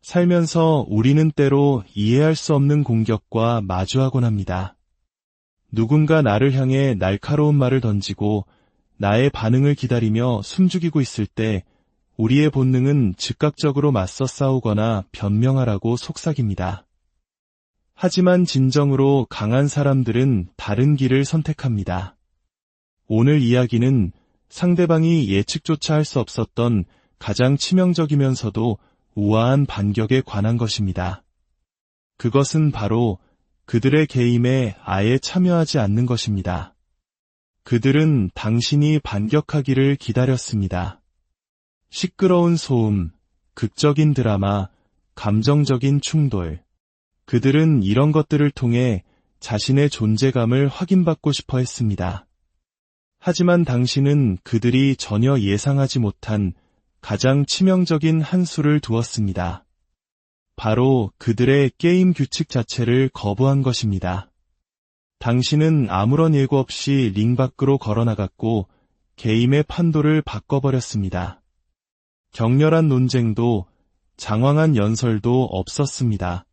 살면서 우리는 때로 이해할 수 없는 공격과 마주하곤 합니다. 누군가 나를 향해 날카로운 말을 던지고 나의 반응을 기다리며 숨죽이고 있을 때 우리의 본능은 즉각적으로 맞서 싸우거나 변명하라고 속삭입니다. 하지만 진정으로 강한 사람들은 다른 길을 선택합니다. 오늘 이야기는 상대방이 예측조차 할 수 없었던 가장 치명적이면서도 우아한 반격에 관한 것입니다. 그것은 바로 그들의 게임에 아예 참여하지 않는 것입니다. 그들은 당신이 반격하기를 기다렸습니다. 시끄러운 소음, 극적인 드라마, 감정적인 충돌. 그들은 이런 것들을 통해 자신의 존재감을 확인받고 싶어 했습니다. 하지만 당신은 그들이 전혀 예상하지 못한 가장 치명적인 한 수를 두었습니다. 바로 그들의 게임 규칙 자체를 거부한 것입니다. 당신은 아무런 예고 없이 링 밖으로 걸어나갔고 게임의 판도를 바꿔버렸습니다. 격렬한 논쟁도 장황한 연설도 없었습니다.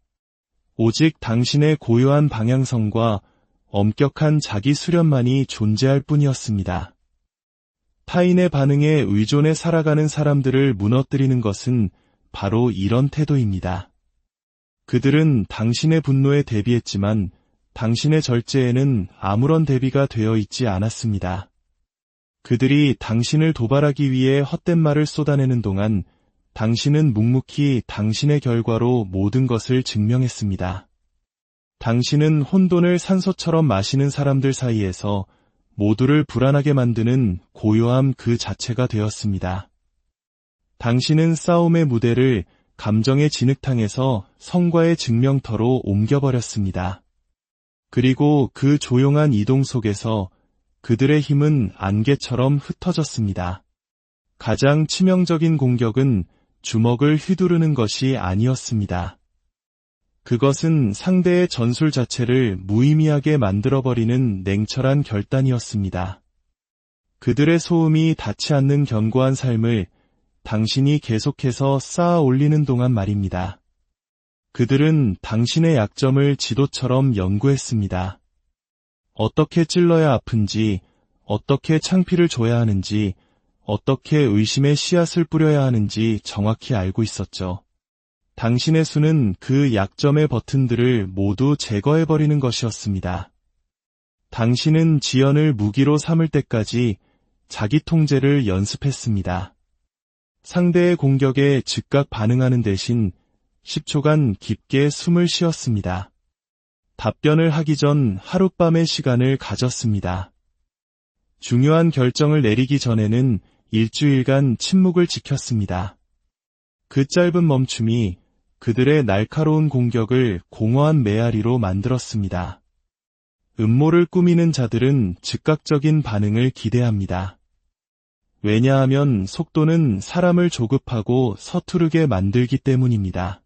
오직 당신의 고요한 방향성과 엄격한 자기 수련만이 존재할 뿐이었습니다. 타인의 반응에 의존해 살아가는 사람들을 무너뜨리는 것은 바로 이런 태도입니다. 그들은 당신의 분노에 대비했지만 당신의 절제에는 아무런 대비가 되어 있지 않았습니다. 그들이 당신을 도발하기 위해 헛된 말을 쏟아내는 동안 당신은 묵묵히 당신의 결과로 모든 것을 증명했습니다. 당신은 혼돈을 산소처럼 마시는 사람들 사이에서 모두를 불안하게 만드는 고요함 그 자체가 되었습니다. 당신은 싸움의 무대를 감정의 진흙탕에서 성과의 증명터로 옮겨버렸습니다. 그리고 그 조용한 이동 속에서 그들의 힘은 안개처럼 흩어졌습니다. 가장 치명적인 공격은 주먹을 휘두르는 것이 아니었습니다. 그것은 상대의 전술 자체를 무의미하게 만들어버리는 냉철한 결단이었습니다. 그들의 소음이 닿지 않는 견고한 삶을 당신이 계속해서 쌓아 올리는 동안 말입니다. 그들은 당신의 약점을 지도처럼 연구했습니다. 어떻게 찔러야 아픈지, 어떻게 창피를 줘야 하는지, 어떻게 의심의 씨앗을 뿌려야 하는지 정확히 알고 있었죠. 당신의 수는 그 약점의 버튼들을 모두 제거해버리는 것이었습니다. 당신은 지연을 무기로 삼을 때까지 자기 통제를 연습했습니다. 상대의 공격에 즉각 반응하는 대신 10초간 깊게 숨을 쉬었습니다. 답변을 하기 전 하룻밤의 시간을 가졌습니다. 중요한 결정을 내리기 전에는 일주일간 침묵을 지켰습니다. 그 짧은 멈춤이 그들의 날카로운 공격을 공허한 메아리로 만들었습니다. 음모를 꾸미는 자들은 즉각적인 반응을 기대합니다. 왜냐하면 속도는 사람을 조급하고 서투르게 만들기 때문입니다.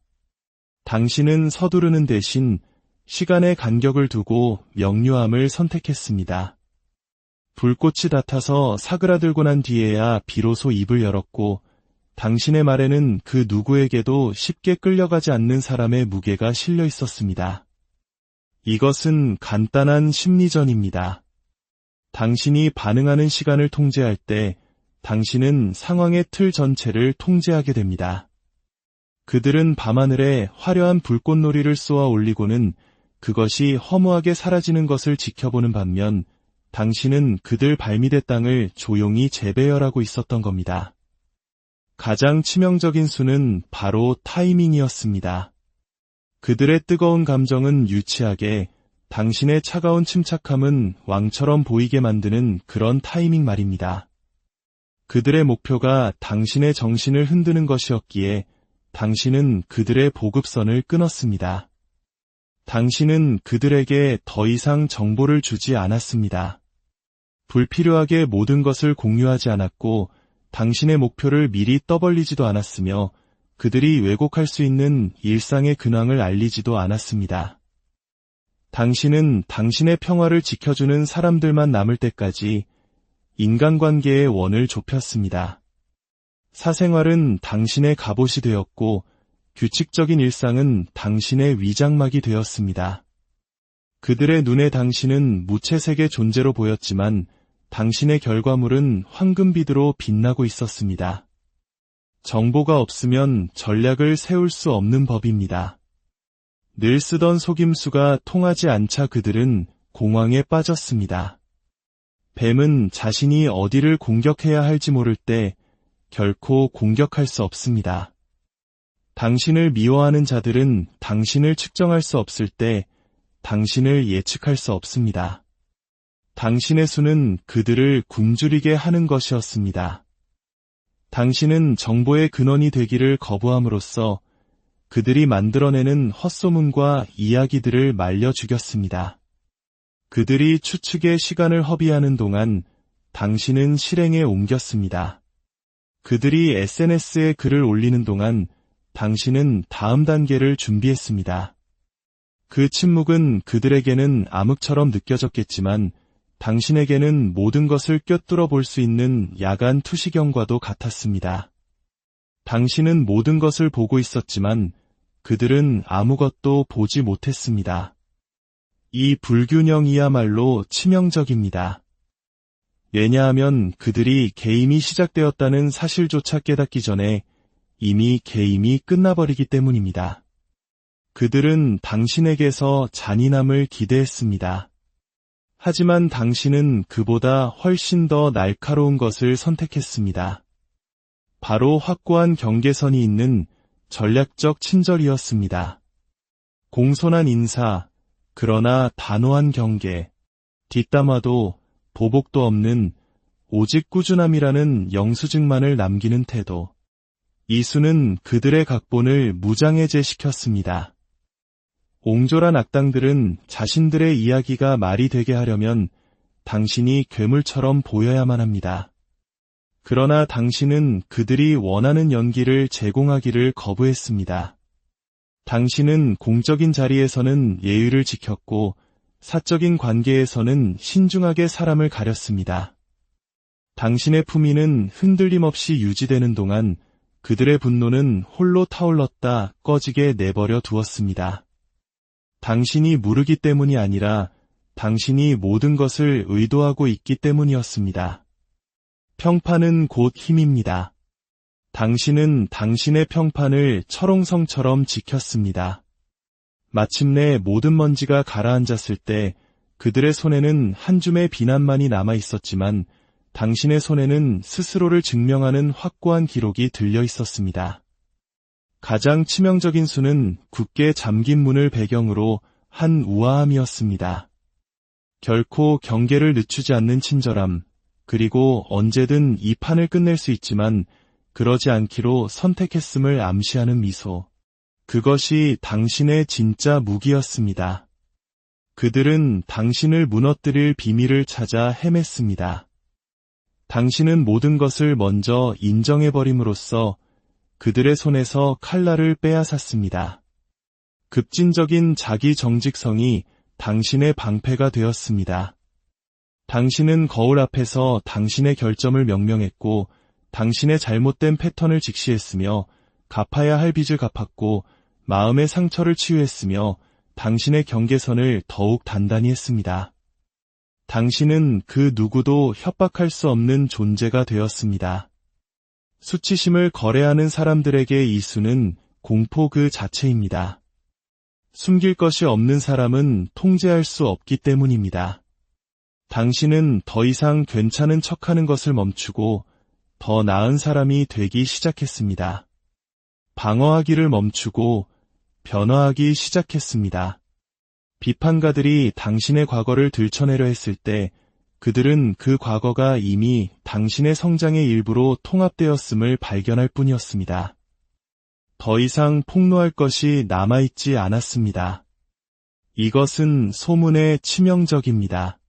당신은 서두르는 대신 시간의 간격을 두고 명료함을 선택했습니다. 불꽃이 닿아서 사그라들고 난 뒤에야 비로소 입을 열었고 당신의 말에는 그 누구에게도 쉽게 끌려가지 않는 사람의 무게가 실려 있었습니다. 이것은 간단한 심리전입니다. 당신이 반응하는 시간을 통제할 때 당신은 상황의 틀 전체를 통제하게 됩니다. 그들은 밤하늘에 화려한 불꽃놀이를 쏘아 올리고는 그것이 허무하게 사라지는 것을 지켜보는 반면 당신은 그들 발밑의 땅을 조용히 재배열하고 있었던 겁니다. 가장 치명적인 수는 바로 타이밍이었습니다. 그들의 뜨거운 감정은 유치하게, 당신의 차가운 침착함은 왕처럼 보이게 만드는 그런 타이밍 말입니다. 그들의 목표가 당신의 정신을 흔드는 것이었기에 당신은 그들의 보급선을 끊었습니다. 당신은 그들에게 더 이상 정보를 주지 않았습니다. 불필요하게 모든 것을 공유하지 않았고 당신의 목표를 미리 떠벌리지도 않았으며 그들이 왜곡할 수 있는 일상의 근황을 알리지도 않았습니다. 당신은 당신의 평화를 지켜주는 사람들만 남을 때까지 인간관계의 원을 좁혔습니다. 사생활은 당신의 갑옷이 되었고 규칙적인 일상은 당신의 위장막이 되었습니다. 그들의 눈에 당신은 무채색의 존재로 보였지만 당신의 결과물은 황금빛으로 빛나고 있었습니다. 정보가 없으면 전략을 세울 수 없는 법입니다. 늘 쓰던 속임수가 통하지 않자 그들은 공황에 빠졌습니다. 뱀은 자신이 어디를 공격해야 할지 모를 때 결코 공격할 수 없습니다. 당신을 미워하는 자들은 당신을 측정할 수 없을 때 당신을 예측할 수 없습니다. 당신의 수는 그들을 굶주리게 하는 것이었습니다. 당신은 정보의 근원이 되기를 거부함으로써 그들이 만들어내는 헛소문과 이야기들을 말려 죽였습니다. 그들이 추측의 시간을 허비하는 동안 당신은 실행에 옮겼습니다. 그들이 SNS에 글을 올리는 동안 당신은 다음 단계를 준비했습니다. 그 침묵은 그들에게는 암흑처럼 느껴졌겠지만 당신에게는 모든 것을 꿰뚫어 볼 수 있는 야간 투시경과도 같았습니다. 당신은 모든 것을 보고 있었지만 그들은 아무것도 보지 못했습니다. 이 불균형이야말로 치명적입니다. 왜냐하면 그들이 게임이 시작되었다는 사실조차 깨닫기 전에 이미 게임이 끝나버리기 때문입니다. 그들은 당신에게서 잔인함을 기대했습니다. 하지만 당신은 그보다 훨씬 더 날카로운 것을 선택했습니다. 바로 확고한 경계선이 있는 전략적 친절이었습니다. 공손한 인사, 그러나 단호한 경계, 뒷담화도 보복도 없는 오직 꾸준함이라는 영수증만을 남기는 태도. 이수는 그들의 각본을 무장해제시켰습니다. 옹졸한 악당들은 자신들의 이야기가 말이 되게 하려면 당신이 괴물처럼 보여야만 합니다. 그러나 당신은 그들이 원하는 연기를 제공하기를 거부했습니다. 당신은 공적인 자리에서는 예의를 지켰고 사적인 관계에서는 신중하게 사람을 가렸습니다. 당신의 품위는 흔들림 없이 유지되는 동안 그들의 분노는 홀로 타올랐다 꺼지게 내버려 두었습니다. 당신이 모르기 때문이 아니라 당신이 모든 것을 의도하고 있기 때문이었습니다. 평판은 곧 힘입니다. 당신은 당신의 평판을 철옹성처럼 지켰습니다. 마침내 모든 먼지가 가라앉았을 때 그들의 손에는 한 줌의 비난만이 남아 있었지만 당신의 손에는 스스로를 증명하는 확고한 기록이 들려 있었습니다. 가장 치명적인 수는 굳게 잠긴 문을 배경으로 한 우아함이었습니다. 결코 경계를 늦추지 않는 친절함, 그리고 언제든 이 판을 끝낼 수 있지만 그러지 않기로 선택했음을 암시하는 미소. 그것이 당신의 진짜 무기였습니다. 그들은 당신을 무너뜨릴 비밀을 찾아 헤맸습니다. 당신은 모든 것을 먼저 인정해버림으로써 그들의 손에서 칼날을 빼앗았습니다. 급진적인 자기 정직성이 당신의 방패가 되었습니다. 당신은 거울 앞에서 당신의 결점을 명명했고 당신의 잘못된 패턴을 직시했으며 갚아야 할 빚을 갚았고 마음의 상처를 치유했으며 당신의 경계선을 더욱 단단히 했습니다. 당신은 그 누구도 협박할 수 없는 존재가 되었습니다. 수치심을 거래하는 사람들에게 이 수는 공포 그 자체입니다. 숨길 것이 없는 사람은 통제할 수 없기 때문입니다. 당신은 더 이상 괜찮은 척하는 것을 멈추고 더 나은 사람이 되기 시작했습니다. 방어하기를 멈추고 변화하기 시작했습니다. 비판가들이 당신의 과거를 들춰내려 했을 때 그들은 그 과거가 이미 당신의 성장의 일부로 통합되었음을 발견할 뿐이었습니다. 더 이상 폭로할 것이 남아있지 않았습니다. 이것은 소문의 치명적입니다.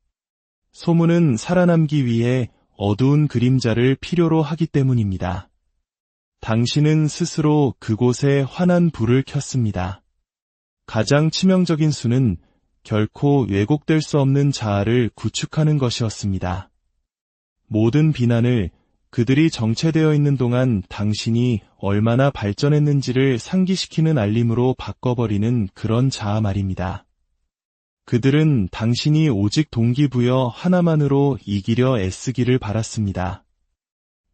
소문은 살아남기 위해 어두운 그림자를 필요로 하기 때문입니다. 당신은 스스로 그곳에 환한 불을 켰습니다. 가장 치명적인 수는 결코 왜곡될 수 없는 자아를 구축하는 것이었습니다. 모든 비난을 그들이 정체되어 있는 동안 당신이 얼마나 발전했는지를 상기시키는 알림으로 바꿔버리는 그런 자아 말입니다. 그들은 당신이 오직 동기부여 하나만으로 이기려 애쓰기를 바랐습니다.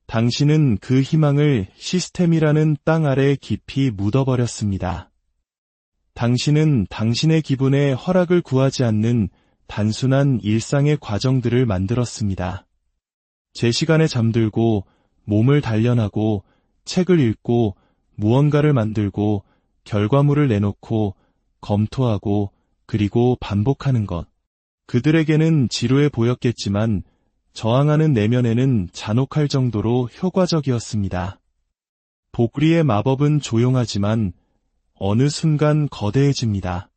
당신은 그 희망을 시스템이라는 땅 아래 깊이 묻어버렸습니다. 당신은 당신의 기분에 허락을 구하지 않는 단순한 일상의 과정들을 만들었습니다. 제 시간에 잠들고, 몸을 단련하고, 책을 읽고, 무언가를 만들고, 결과물을 내놓고, 검토하고, 그리고 반복하는 것. 그들에게는 지루해 보였겠지만 저항하는 내면에는 잔혹할 정도로 효과적이었습니다. 복리의 마법은 조용하지만 어느 순간 거대해집니다.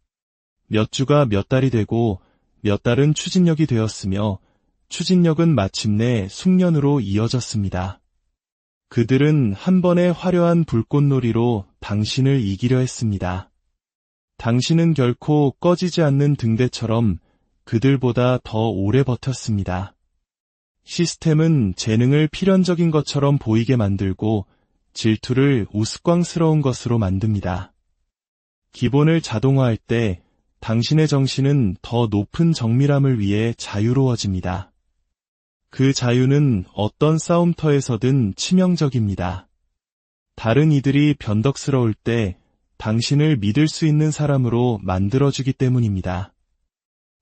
몇 주가 몇 달이 되고 몇 달은 추진력이 되었으며 추진력은 마침내 숙련으로 이어졌습니다. 그들은 한 번의 화려한 불꽃놀이로 당신을 이기려 했습니다. 당신은 결코 꺼지지 않는 등대처럼 그들보다 더 오래 버텼습니다. 시스템은 재능을 필연적인 것처럼 보이게 만들고 질투를 우스꽝스러운 것으로 만듭니다. 기본을 자동화할 때 당신의 정신은 더 높은 정밀함을 위해 자유로워집니다. 그 자유는 어떤 싸움터에서든 치명적입니다. 다른 이들이 변덕스러울 때 당신을 믿을 수 있는 사람으로 만들어주기 때문입니다.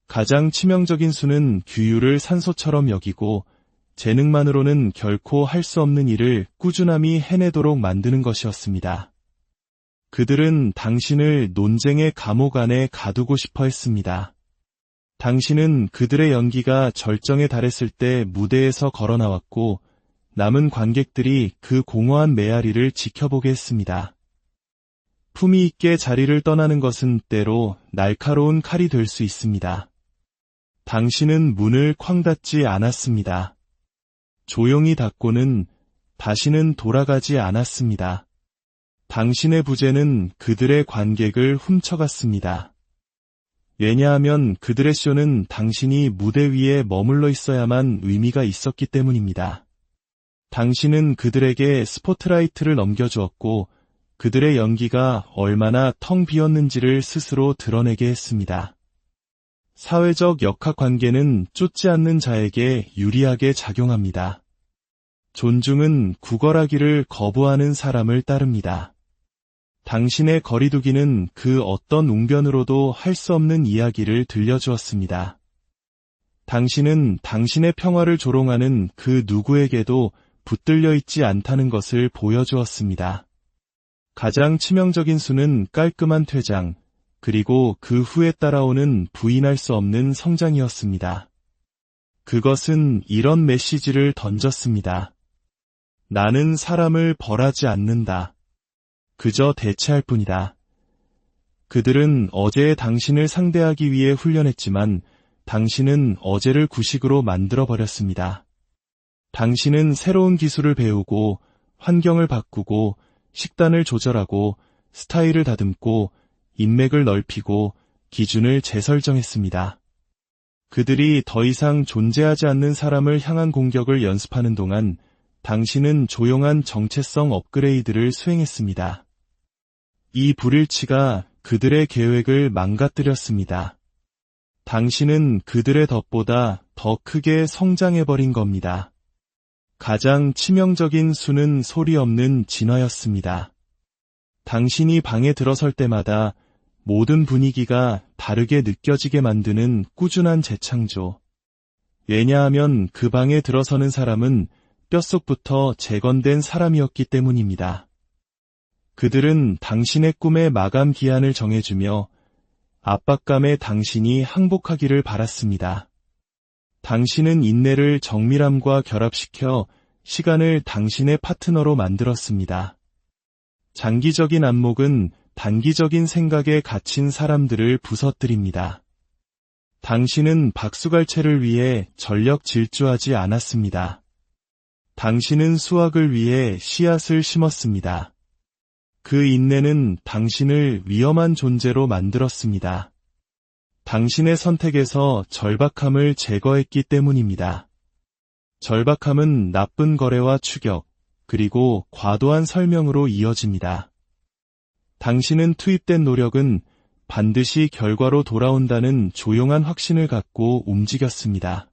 가장 치명적인 수는 규율을 산소처럼 여기고 재능만으로는 결코 할 수 없는 일을 꾸준함이 해내도록 만드는 것이었습니다. 그들은 당신을 논쟁의 감옥 안에 가두고 싶어 했습니다. 당신은 그들의 연기가 절정에 달했을 때 무대에서 걸어 나왔고 남은 관객들이 그 공허한 메아리를 지켜보게 했습니다. 품위 있게 자리를 떠나는 것은 때로 날카로운 칼이 될 수 있습니다. 당신은 문을 쾅 닫지 않았습니다. 조용히 닫고는 다시는 돌아가지 않았습니다. 당신의 부재는 그들의 관객을 훔쳐갔습니다. 왜냐하면 그들의 쇼는 당신이 무대 위에 머물러 있어야만 의미가 있었기 때문입니다. 당신은 그들에게 스포트라이트를 넘겨주었고 그들의 연기가 얼마나 텅 비었는지를 스스로 드러내게 했습니다. 사회적 역학관계는 쫓지 않는 자에게 유리하게 작용합니다. 존중은 구걸하기를 거부하는 사람을 따릅니다. 당신의 거리두기는 그 어떤 웅변으로도 할 수 없는 이야기를 들려주었습니다. 당신은 당신의 평화를 조롱하는 그 누구에게도 붙들려 있지 않다는 것을 보여주었습니다. 가장 치명적인 수는 깔끔한 퇴장, 그리고 그 후에 따라오는 부인할 수 없는 성장이었습니다. 그것은 이런 메시지를 던졌습니다. 나는 사람을 벌하지 않는다. 그저 대체할 뿐이다. 그들은 어제의 당신을 상대하기 위해 훈련했지만 당신은 어제를 구식으로 만들어버렸습니다. 당신은 새로운 기술을 배우고 환경을 바꾸고 식단을 조절하고 스타일을 다듬고 인맥을 넓히고 기준을 재설정했습니다. 그들이 더 이상 존재하지 않는 사람을 향한 공격을 연습하는 동안 당신은 조용한 정체성 업그레이드를 수행했습니다. 이 불일치가 그들의 계획을 망가뜨렸습니다. 당신은 그들의 덫보다 더 크게 성장해버린 겁니다. 가장 치명적인 수는 소리 없는 진화였습니다. 당신이 방에 들어설 때마다 모든 분위기가 다르게 느껴지게 만드는 꾸준한 재창조. 왜냐하면 그 방에 들어서는 사람은 뼛속부터 재건된 사람이었기 때문입니다. 그들은 당신의 꿈의 마감 기한을 정해주며 압박감에 당신이 항복하기를 바랐습니다. 당신은 인내를 정밀함과 결합시켜 시간을 당신의 파트너로 만들었습니다. 장기적인 안목은 단기적인 생각에 갇힌 사람들을 부서뜨립니다. 당신은 박수갈채를 위해 전력 질주하지 않았습니다. 당신은 수확을 위해 씨앗을 심었습니다. 그 인내는 당신을 위험한 존재로 만들었습니다. 당신의 선택에서 절박함을 제거했기 때문입니다. 절박함은 나쁜 거래와 추격, 그리고 과도한 설명으로 이어집니다. 당신은 투입된 노력은 반드시 결과로 돌아온다는 조용한 확신을 갖고 움직였습니다.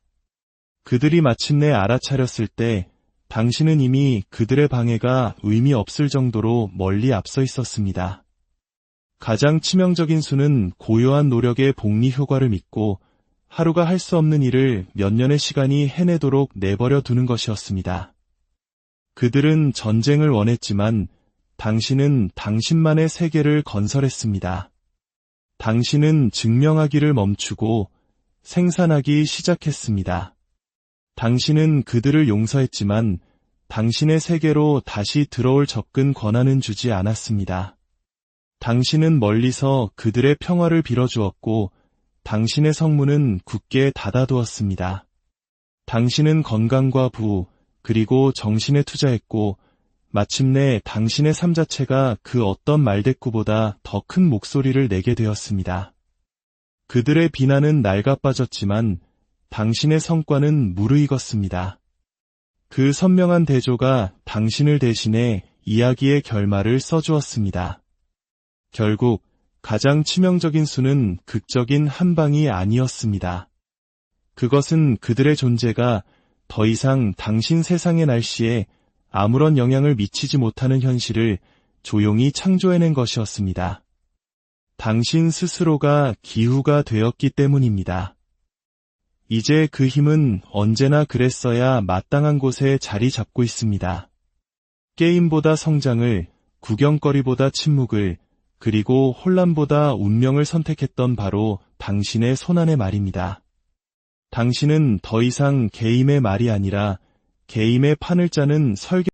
그들이 마침내 알아차렸을 때 당신은 이미 그들의 방해가 의미 없을 정도로 멀리 앞서 있었습니다. 가장 치명적인 수는 고요한 노력의 복리 효과를 믿고 하루가 할 수 없는 일을 몇 년의 시간이 해내도록 내버려 두는 것이었습니다. 그들은 전쟁을 원했지만 당신은 당신만의 세계를 건설했습니다. 당신은 증명하기를 멈추고 생산하기 시작했습니다. 당신은 그들을 용서했지만 당신의 세계로 다시 들어올 접근 권한은 주지 않았습니다. 당신은 멀리서 그들의 평화를 빌어주었고 당신의 성문은 굳게 닫아두었습니다. 당신은 건강과 부, 그리고 정신에 투자했고 마침내 당신의 삶 자체가 그 어떤 말대꾸보다 더 큰 목소리를 내게 되었습니다. 그들의 비난은 낡아빠졌지만 당신의 성과는 무르익었습니다. 그 선명한 대조가 당신을 대신해 이야기의 결말을 써주었습니다. 결국 가장 치명적인 수는 극적인 한 방이 아니었습니다. 그것은 그들의 존재가 더 이상 당신 세상의 날씨에 아무런 영향을 미치지 못하는 현실을 조용히 창조해낸 것이었습니다. 당신 스스로가 기후가 되었기 때문입니다. 이제 그 힘은 언제나 그랬어야 마땅한 곳에 자리 잡고 있습니다. 게임보다 성장을, 구경거리보다 침묵을, 그리고 혼란보다 운명을 선택했던 바로 당신의 손안의 말입니다. 당신은 더 이상 게임의 말이 아니라 게임의 판을 짜는 설계